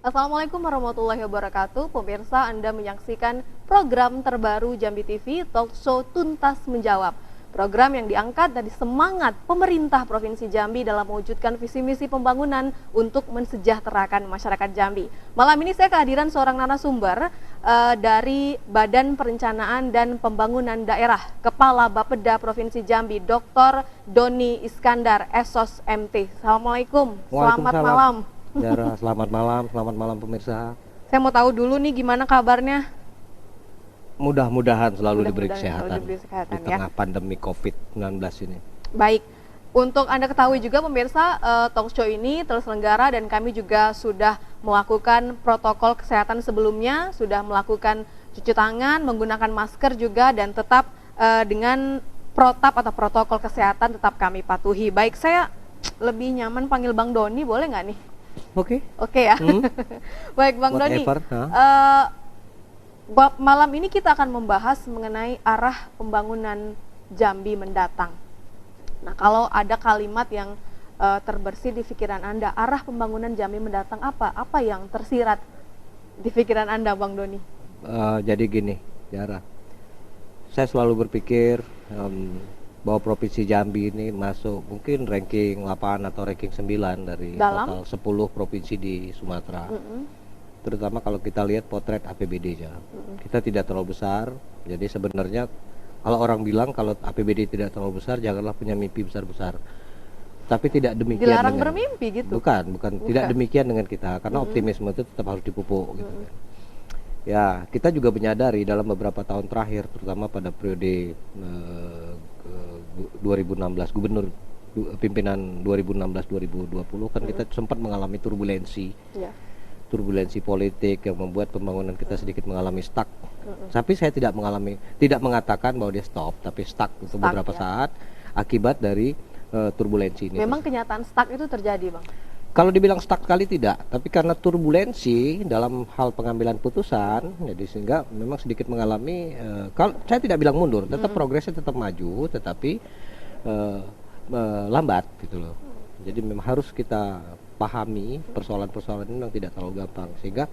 Assalamualaikum warahmatullahi wabarakatuh. Pemirsa, Anda menyaksikan program terbaru Jambi TV, Talk Show Tuntas Menjawab. Program yang diangkat dari semangat pemerintah Provinsi Jambi dalam mewujudkan visi misi pembangunan untuk mensejahterakan masyarakat Jambi. Malam ini saya kehadiran seorang narasumber dari Badan Perencanaan dan Pembangunan Daerah, Kepala Bapeda Provinsi Jambi, Dr. Doni Iskandar, SOS MT. Assalamualaikum, selamat malam. Yara, selamat malam pemirsa. Saya mau tahu dulu nih gimana kabarnya? Mudah-mudahan selalu diberi kesehatan di tengah pandemi COVID-19 ini. Baik, untuk Anda ketahui juga pemirsa, talk show ini terselenggara dan kami juga sudah melakukan protokol kesehatan sebelumnya, sudah melakukan cuci tangan, menggunakan masker juga, dan tetap dengan protap atau protokol kesehatan tetap kami patuhi. Baik, saya lebih nyaman panggil Bang Doni, boleh nggak nih? Oke ya. Baik Bang Doni, malam ini kita akan membahas mengenai arah pembangunan Jambi mendatang. Nah, kalau ada kalimat yang terbersit di pikiran Anda, arah pembangunan Jambi mendatang apa? Apa yang tersirat di pikiran Anda, Bang Doni? Jadi gini, Yara, saya selalu berpikir bahwa Provinsi Jambi ini masuk mungkin ranking 8 atau ranking 9 dari total 10 provinsi di Sumatera. Terutama kalau kita lihat potret APBD-nya. Kita tidak terlalu besar, jadi sebenarnya kalau orang bilang kalau APBD tidak terlalu besar, janganlah punya mimpi besar-besar. Tapi tidak demikian. Dilarang bermimpi gitu? Bukan. Tidak demikian dengan kita, karena optimisme itu tetap harus dipupuk gitu. Ya, kita juga menyadari dalam beberapa tahun terakhir, terutama pada periode 2016 gubernur pimpinan 2016-2020 kan kita sempat mengalami turbulensi politik yang membuat pembangunan kita sedikit mengalami stuck. Tapi saya tidak mengatakan bahwa dia stop, tapi stuck untuk beberapa saat akibat dari turbulensi ini. Memang kenyataan stuck itu terjadi, Bang? Kalau dibilang stuck kali tidak, tapi karena turbulensi dalam hal pengambilan putusan, jadi sehingga memang sedikit mengalami. Kalau saya tidak bilang mundur, tetap progresnya tetap maju, tetapi lambat gitu loh. Jadi memang harus kita pahami persoalan-persoalan ini memang tidak terlalu gampang, sehingga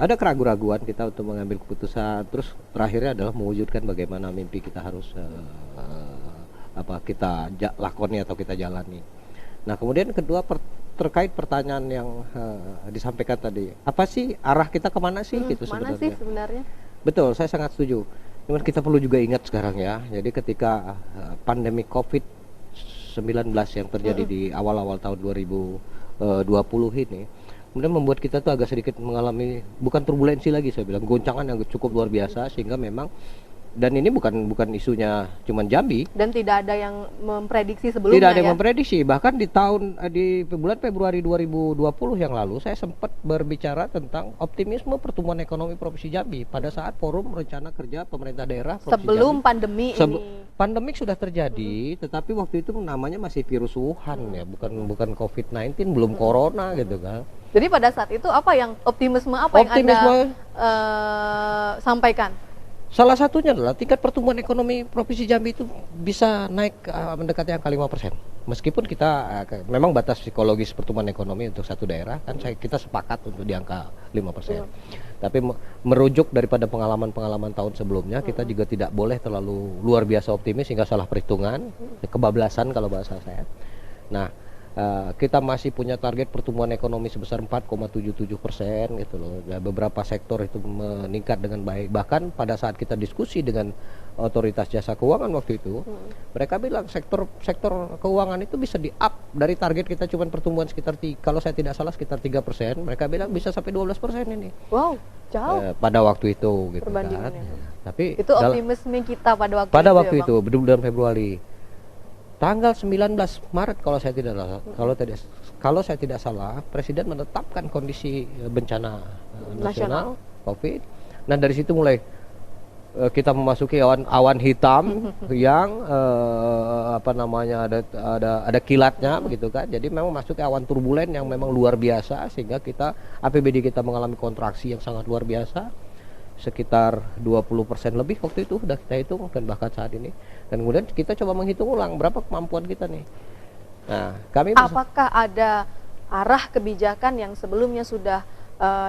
ada keraguan-raguan kita untuk mengambil keputusan. Terus terakhirnya adalah mewujudkan bagaimana mimpi kita harus kita lakoni atau kita jalani. Nah, kemudian kedua terkait pertanyaan yang disampaikan tadi, apa sih arah kita kemana sih gitu sebenarnya? Betul, saya sangat setuju. Cuman kita perlu juga ingat sekarang ya, jadi ketika pandemi COVID-19 yang terjadi di awal-awal tahun 2020 ini, kemudian membuat kita tuh agak sedikit mengalami bukan turbulensi lagi, saya bilang goncangan yang cukup luar biasa, sehingga memang. Dan ini bukan isunya cuman Jambi. Dan tidak ada yang memprediksi sebelumnya. Tidak ada yang memprediksi. Bahkan di bulan Februari 2020 yang lalu saya sempat berbicara tentang optimisme pertumbuhan ekonomi Provinsi Jambi pada saat forum rencana kerja pemerintah daerah Provinsi sebelum Jambi. Pandemi ini. Pandemik sudah terjadi, tetapi waktu itu namanya masih virus Wuhan ya, bukan COVID-19, belum corona gitu kan. Jadi pada saat itu yang optimisme yang Anda sampaikan? Salah satunya adalah tingkat pertumbuhan ekonomi Provinsi Jambi itu bisa naik mendekati angka 5%. Meskipun kita memang batas psikologis pertumbuhan ekonomi untuk satu daerah kan kita sepakat untuk di angka 5%. Tapi merujuk daripada pengalaman-pengalaman tahun sebelumnya, kita juga tidak boleh terlalu luar biasa optimis hingga salah perhitungan, kebablasan kalau bahasa saya. Nah, kita masih punya target pertumbuhan ekonomi sebesar 4,77% gitu loh. Beberapa sektor itu meningkat dengan baik. Bahkan pada saat kita diskusi dengan otoritas jasa keuangan waktu itu, mereka bilang sektor keuangan itu bisa di-up dari target kita cuma pertumbuhan sekitar kalau saya tidak salah sekitar 3%. Mereka bilang bisa sampai 12% ini. Wow, jauh. Pada waktu itu gitu kan. Tapi itu optimisme kita pada waktu itu bulan Februari. Tanggal 19 Maret kalau saya tidak salah, Presiden menetapkan kondisi bencana nasional COVID. Nah, dari situ mulai kita memasuki awan hitam yang ada kilatnya begitu kan. Jadi memang masuk ke awan turbulen yang memang luar biasa, sehingga APBD kita mengalami kontraksi yang sangat luar biasa. Sekitar 20% lebih waktu itu sudah kita hitung, dan bahkan saat ini. Dan kemudian kita coba menghitung ulang berapa kemampuan kita nih. Nah, apakah ada arah kebijakan yang sebelumnya sudah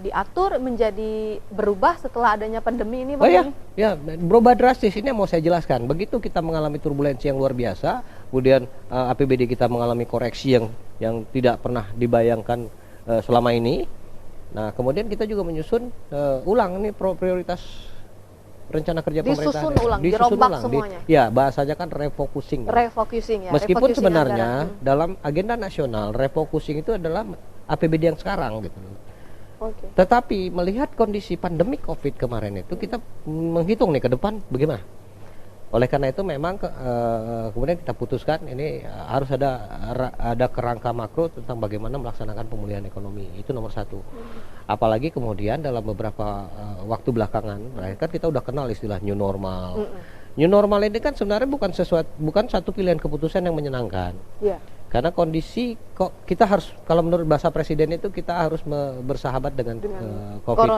diatur menjadi berubah setelah adanya pandemi ini, Bang? Oh ya, ya berubah drastis. Ini yang mau saya jelaskan. Begitu kita mengalami turbulensi yang luar biasa, kemudian APBD kita mengalami koreksi yang tidak pernah dibayangkan selama ini. Nah, kemudian kita juga menyusun ulang nih prioritas rencana kerja pemerintah. Disusun ulang, dirombak semuanya. Ya, bahasanya kan refocusing. Refocusing ya. Meskipun refocusing sebenarnya anggaran. dalam agenda nasional refocusing itu adalah APBD yang sekarang gitu. Oke. Tetapi melihat kondisi pandemi COVID kemarin itu kita menghitung nih ke depan bagaimana. Oleh karena itu memang kemudian kita putuskan ini harus ada kerangka makro tentang bagaimana melaksanakan pemulihan ekonomi. Itu nomor satu. Apalagi kemudian dalam beberapa waktu belakangan, kan kita udah kenal istilah new normal. New normal ini kan sebenarnya bukan satu pilihan keputusan yang menyenangkan. Yeah. Karena kondisi kok kita harus, kalau menurut bahasa presiden itu kita harus bersahabat dengan COVID,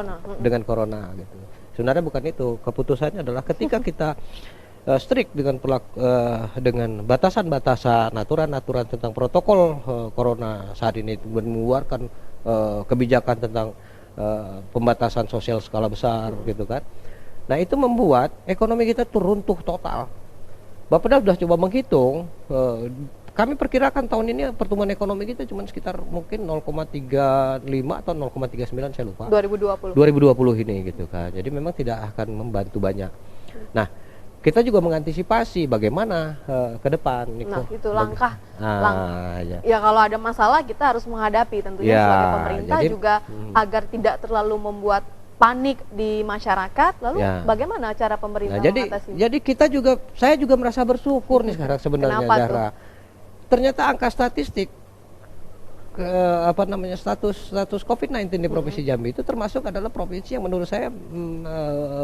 dengan corona gitu. Sebenarnya bukan itu. Keputusannya adalah ketika kita strict dengan batasan-batasan, aturan-aturan tentang protokol corona saat ini, mengeluarkan kebijakan tentang pembatasan sosial skala besar gitu kan. Nah, itu membuat ekonomi kita runtuh total. Bapeda sudah coba menghitung, kami perkirakan tahun ini pertumbuhan ekonomi kita cuma sekitar mungkin 0,35 atau 0,39, saya lupa. 2020 ini gitu kan. Jadi memang tidak akan membantu banyak. Nah, kita juga mengantisipasi bagaimana ke depan. Nah, itu langkah. Ya kalau ada masalah kita harus menghadapi tentunya sebagai pemerintah jadi, juga agar tidak terlalu membuat panik di masyarakat. Lalu bagaimana cara pemerintah mengatasi? Jadi saya juga merasa bersyukur nih sekarang sebenarnya, Zahra. Ternyata angka statistik status COVID-19 di Provinsi Jambi itu termasuk adalah provinsi yang menurut saya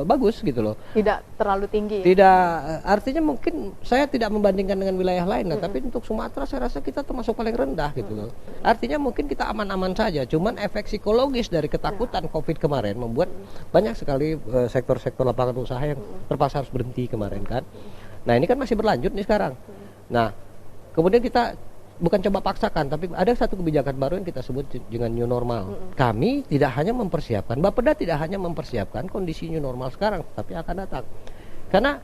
bagus gitu loh. Tidak terlalu tinggi. Tidak, artinya mungkin saya tidak membandingkan dengan wilayah lain, tapi untuk Sumatera saya rasa kita termasuk paling rendah gitu loh. Artinya mungkin kita aman-aman saja, cuman efek psikologis dari ketakutan COVID kemarin membuat banyak sekali sektor-sektor lapangan usaha yang terpaksa harus berhenti kemarin kan. Nah, ini kan masih berlanjut nih sekarang. Nah, kemudian kita bukan coba paksakan, tapi ada satu kebijakan baru yang kita sebut dengan new normal. Kami tidak hanya mempersiapkan, Bapeda tidak hanya mempersiapkan kondisi new normal sekarang, tapi akan datang. Karena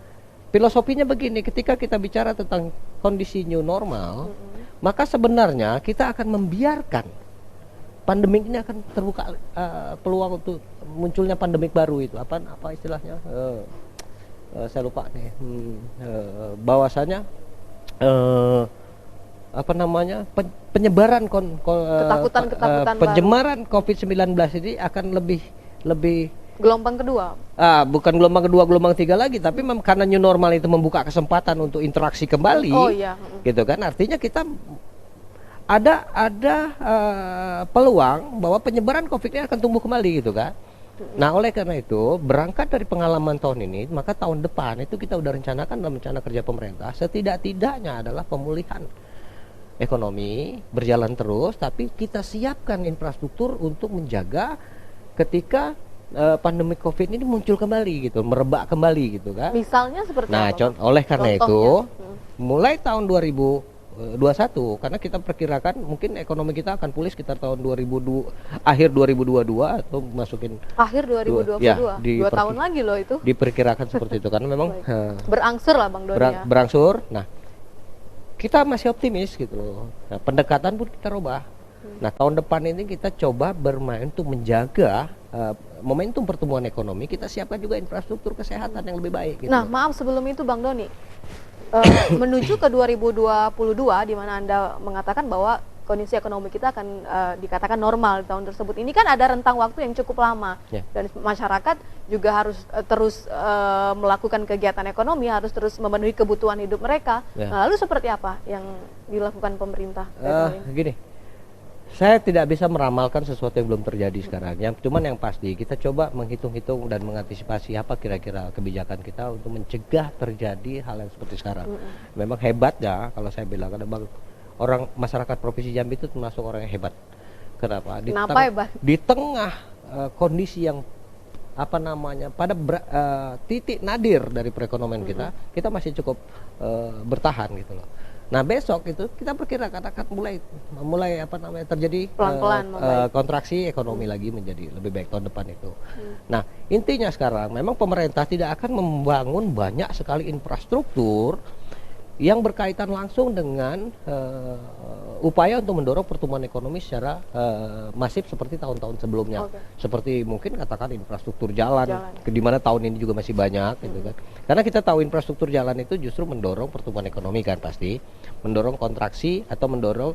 filosofinya begini, ketika kita bicara tentang kondisi new normal, maka sebenarnya kita akan membiarkan pandemik ini akan terbuka peluang untuk munculnya pandemik baru itu. Apa istilahnya? Saya lupa nih. Bahwasanya penyebaran ketakutan penyebaran COVID-19 ini akan lebih gelombang kedua. Bukan gelombang kedua, gelombang tiga lagi, tapi karena new normal itu membuka kesempatan untuk interaksi kembali. Gitu kan, artinya kita ada peluang bahwa penyebaran COVID ini akan tumbuh kembali gitu kan. Nah, oleh karena itu berangkat dari pengalaman tahun ini, maka tahun depan itu kita udah rencanakan dalam rencana kerja pemerintah setidak-tidaknya adalah pemulihan ekonomi berjalan terus, tapi kita siapkan infrastruktur untuk menjaga ketika pandemi COVID ini muncul kembali gitu, merebak kembali gitu kan. Misalnya seperti apa? Oleh karena itu mulai tahun 2021, karena kita perkirakan mungkin ekonomi kita akan pulih sekitar tahun akhir 2022 atau masukin akhir 2022. 2 tahun lagi loh itu. Diperkirakan seperti itu karena memang berangsur lah Bang Doni. Berangsur. Nah, kita masih optimis gitu loh. Nah, pendekatan pun kita rubah. Nah, tahun depan ini kita coba bermain untuk menjaga momentum pertumbuhan ekonomi. Kita siapkan juga infrastruktur kesehatan yang lebih baik gitu. Nah, maaf sebelum itu Bang Doni, menuju ke 2022 di mana Anda mengatakan bahwa kondisi ekonomi kita akan dikatakan normal di tahun tersebut. Ini kan ada rentang waktu yang cukup lama, dan masyarakat juga harus terus melakukan kegiatan ekonomi, harus terus memenuhi kebutuhan hidup mereka. Nah, lalu seperti apa yang dilakukan pemerintah? Gini, saya tidak bisa meramalkan sesuatu yang belum terjadi sekarang. Cuman yang pasti kita coba menghitung-hitung dan mengantisipasi apa kira-kira kebijakan kita untuk mencegah terjadi hal yang seperti sekarang. Memang hebat ya kalau saya bilang, karena orang masyarakat Provinsi Jambi itu termasuk orang yang hebat. Kenapa? Di tengah kondisi yang pada titik nadir dari perekonomian kita masih cukup bertahan gitu loh. Nah besok itu kita perkirakan akan mulai apa namanya terjadi Pelan-pelan membaik. kontraksi ekonomi lagi menjadi lebih baik tahun depan itu. Nah intinya sekarang memang pemerintah tidak akan membangun banyak sekali infrastruktur yang berkaitan langsung dengan upaya untuk mendorong pertumbuhan ekonomi secara masif seperti tahun-tahun sebelumnya. Seperti mungkin katakan infrastruktur jalan. Di mana tahun ini juga masih banyak gitu kan. Karena kita tahu infrastruktur jalan itu justru mendorong pertumbuhan ekonomi kan pasti, mendorong kontraksi atau mendorong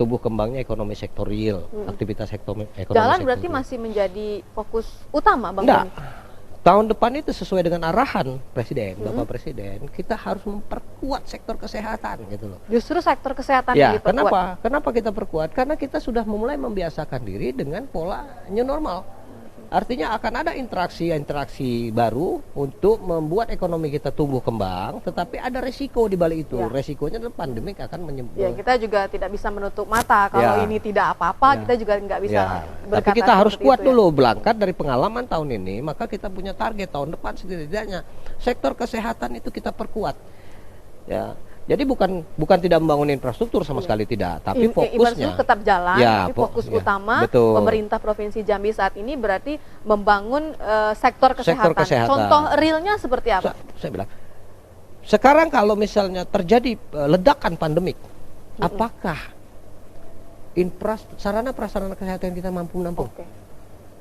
tumbuh kembangnya ekonomi sektor real, aktivitas ekonomi Jalan sektor berarti real. masih menjadi fokus utama Bang Enggak. Doni? Tahun depan itu sesuai dengan arahan Presiden, Bapak Presiden, kita harus memperkuat sektor kesehatan gitu loh. Justru sektor kesehatan Ya, yang diperkuat. kenapa kita perkuat? Karena kita sudah mulai membiasakan diri dengan pola new normal. Artinya akan ada interaksi baru untuk membuat ekonomi kita tumbuh kembang, tetapi ada resiko di balik itu. Ya. Resikonya adalah pandemik akan Ya, kita juga tidak bisa menutup mata kalau Ya. ini tidak apa-apa, Ya. kita juga nggak bisa Ya, tapi berkata kita harus seperti kuat itu ya. dulu berangkat dari pengalaman tahun ini, maka kita punya target tahun depan setidaknya sektor kesehatan itu kita perkuat. Ya. Jadi bukan tidak membangun infrastruktur sama sekali tidak, tapi fokusnya Infrastruktur tetap jalan, Ya, tapi fokus ya, utama betul. pemerintah Provinsi Jambi saat ini berarti membangun sektor kesehatan. kesehatan. Contoh realnya seperti apa? Saya bilang, sekarang kalau misalnya terjadi ledakan pandemik, apakah sarana prasarana kesehatan kita mampu menampung? Oke.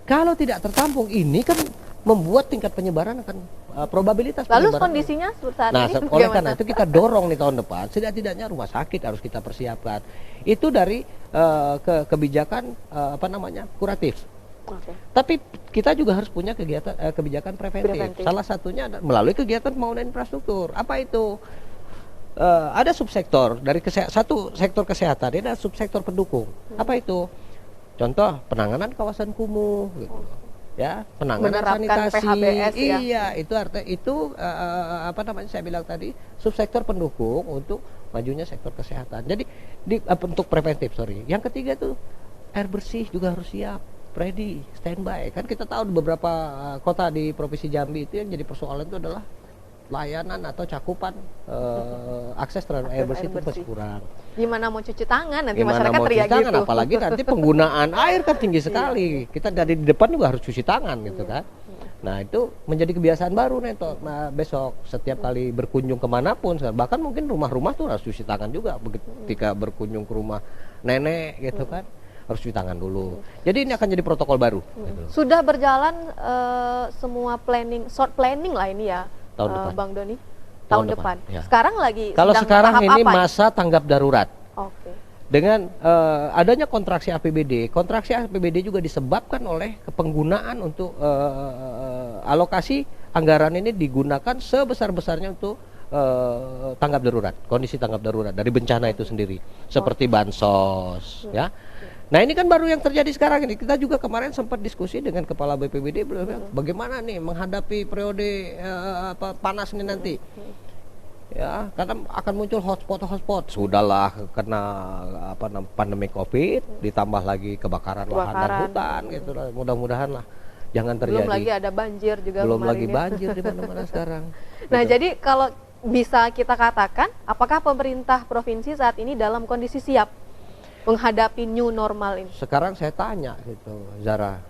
Kalau tidak tertampung, ini kan membuat tingkat penyebaran akan probabilitas Lalu penyebaran. kondisinya saat Nah, ini oleh bagaimana? karena itu kita dorong nih tahun depan, setidaknya rumah sakit harus kita persiapkan. Itu dari kebijakan kuratif. Oke. Tapi kita juga harus punya kebijakan preventif. Salah satunya melalui kegiatan pembangunan infrastruktur. Apa itu? Ada subsektor dari satu sektor kesehatan, ini ada subsektor pendukung. Apa itu? Contoh penanganan kawasan kumuh, gitu. Ya, penanganan Menerapkan sanitasi. PHBS, ya. Iya, itu artinya saya bilang tadi subsektor pendukung untuk majunya sektor kesehatan. Jadi untuk preventif, Yang ketiga tuh air bersih juga harus siap, ready, standby. Kan kita tahu di beberapa kota di Provinsi Jambi itu yang jadi persoalan itu adalah layanan atau cakupan akses terhadap air bersih itu masih kurang. Gimana mau cuci tangan nanti Gimana masyarakat mau cuci teriak tangan, gitu. apalagi nanti penggunaan air kan tinggi sekali. Kita dari di depan juga harus cuci tangan gitu kan. Nah itu menjadi kebiasaan baru nih Nah, besok setiap kali berkunjung kemanapun, bahkan mungkin rumah-rumah tuh harus cuci tangan juga. Ketika berkunjung ke rumah nenek gitu kan, harus cuci tangan dulu. Jadi ini akan jadi protokol baru. Gitu. Sudah berjalan semua short planning lah ini ya, Tahun depan. Bang Doni. Tahun depan. Ya. Sekarang lagi Kalau sedang sekarang tahap ini apa? masa tanggap darurat. Oke. Dengan adanya kontraksi APBD juga disebabkan oleh penggunaan untuk alokasi anggaran ini digunakan sebesar-besarnya untuk tanggap darurat, kondisi tanggap darurat dari bencana itu sendiri, seperti bansos, ya. Nah ini kan baru yang terjadi sekarang ini. Kita juga kemarin sempat diskusi dengan Kepala BPBD, bagaimana nih menghadapi periode panas ini nanti. Ya, karena akan muncul hotspot. Sudahlah kena pandemi Covid, ditambah lagi kebakaran lahan dan hutan gitu lah. Mudah-mudahan lah jangan terjadi. Belum lagi ada banjir juga Belum kemarin lagi ya. banjir di mana-mana sekarang. Nah, Gitu. jadi kalau bisa kita katakan, apakah pemerintah provinsi saat ini dalam kondisi siap menghadapi new normal ini? Sekarang saya tanya gitu, Zara.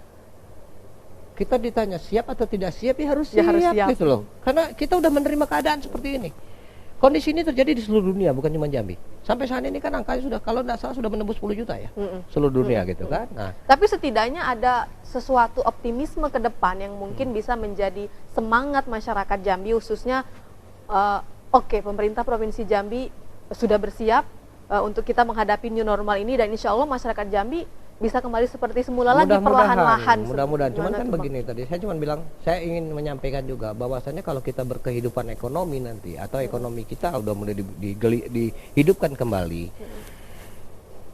Kita ditanya siap atau tidak siap, ya harus Ya, siap, harus siap. gitu loh. Karena kita udah menerima keadaan seperti ini. Kondisi ini terjadi di seluruh dunia, bukan cuma Jambi. Sampai saat ini kan angkanya sudah, kalau tidak salah sudah menembus 10 juta ya, seluruh dunia gitu kan. Nah, Tapi setidaknya ada sesuatu optimisme ke depan yang mungkin bisa menjadi semangat masyarakat Jambi, khususnya pemerintah Provinsi Jambi sudah bersiap untuk kita menghadapi new normal ini, dan insya Allah masyarakat Jambi bisa kembali seperti semula lagi perlahan-lahan. Mudah-mudahan. Cuman kan Gimana tuh, Bang? begini tadi, saya cuma bilang, saya ingin menyampaikan juga bahwasannya kalau kita berkehidupan ekonomi nanti atau ekonomi kita udah mulai dihidupkan kembali,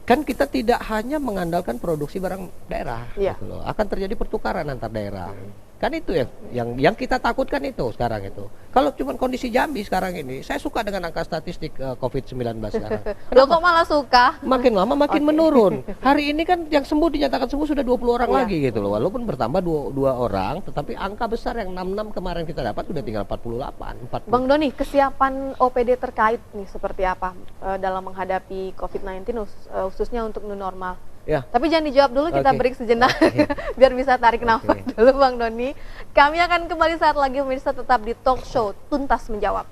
kan kita tidak hanya mengandalkan produksi barang daerah, Iya. gitu loh. Akan terjadi pertukaran antar daerah. Kan itu yang kita takutkan itu sekarang itu. Kalau cuma kondisi Jambi sekarang ini, saya suka dengan angka statistik COVID-19 sekarang. Lo kok malah suka? Makin lama makin menurun. Hari ini kan yang sembuh dinyatakan sembuh sudah 20 orang Iya. lagi gitu loh. Walaupun bertambah dua orang, tetapi angka besar yang 66 kemarin kita dapat udah tinggal 48. 40. Bang Doni, kesiapan OPD terkait nih seperti apa dalam menghadapi COVID-19 khususnya untuk new normal? Ya. Tapi jangan dijawab dulu, kita Oke. break sejenak biar bisa tarik nafas dulu Bang Doni. Kami akan kembali saat lagi pemirsa, tetap di Talk Show Tuntas Menjawab.